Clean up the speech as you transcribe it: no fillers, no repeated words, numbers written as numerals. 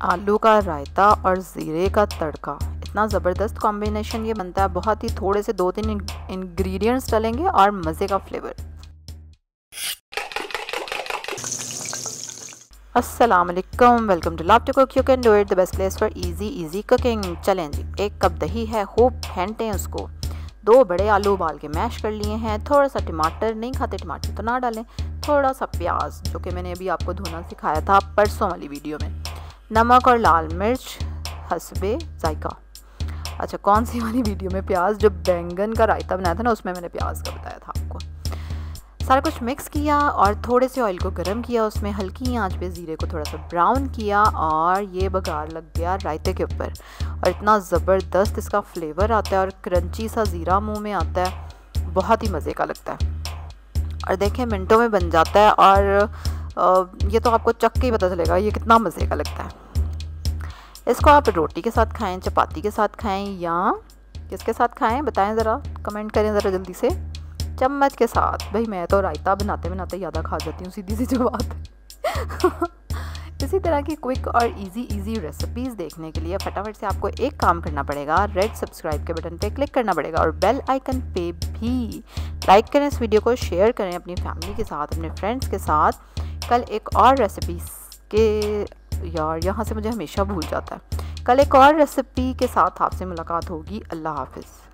आलू का रायता और ज़ीरे का तड़का, इतना ज़बरदस्त कॉम्बिनेशन ये बनता है। बहुत ही थोड़े से 2-3 इंग्रेडिएंट्स डालेंगे और मज़े का फ्लेवर। अस्सलाम वालेकुम, welcome to love to cook. You can do it, the best place for easy cooking. चलें जी, 1 कप दही है, खूब फेंटें उसको। 2 बड़े आलू उबाल के मैश कर लिए हैं। थोड़ा सा टमाटर, नहीं खाते टमाटर तो ना डालें। थोड़ा सा प्याज, जो कि मैंने अभी आपको धोना सिखाया था परसों वाली वीडियो में। नमक और लाल मिर्च हस्बे जायका। अच्छा, कौन सी वाली वीडियो में? प्याज, जो बैंगन का रायता बनाया था ना, उसमें मैंने प्याज का बताया था आपको। सारा कुछ मिक्स किया और थोड़े से ऑयल को गर्म किया, उसमें हल्की आंच पे ज़ीरे को थोड़ा सा ब्राउन किया और ये बघार लग गया रायते के ऊपर। और इतना ज़बरदस्त इसका फ्लेवर आता है और क्रंची सा ज़ीरा मुंह में आता है, बहुत ही मज़े का लगता है। और देखें, मिनटों में बन जाता है और ये तो आपको चख के ही पता चलेगा ये कितना मज़े का लगता है। इसको आप रोटी के साथ खाएं, चपाती के साथ खाएं, या किसके साथ खाएं बताएं ज़रा, कमेंट करें ज़रा जल्दी से। चम्मच के साथ। भाई मैं तो रायता बनाते बनाते ज़्यादा खा जाती हूँ, सीधी सी जो बात है। इसी तरह की क्विक और इजी रेसिपीज़ देखने के लिए फटाफट से आपको एक काम करना पड़ेगा, रेड सब्सक्राइब के बटन पे क्लिक करना पड़ेगा और बेल आइकन पे भी लाइक करें। इस वीडियो को शेयर करें अपनी फैमिली के साथ, अपने फ्रेंड्स के साथ। कल एक और रेसिपी के, यार यहाँ से मुझे हमेशा भूल जाता है। कल एक और रेसिपी के साथ आपसे मुलाकात होगी। अल्लाह हाफिज़।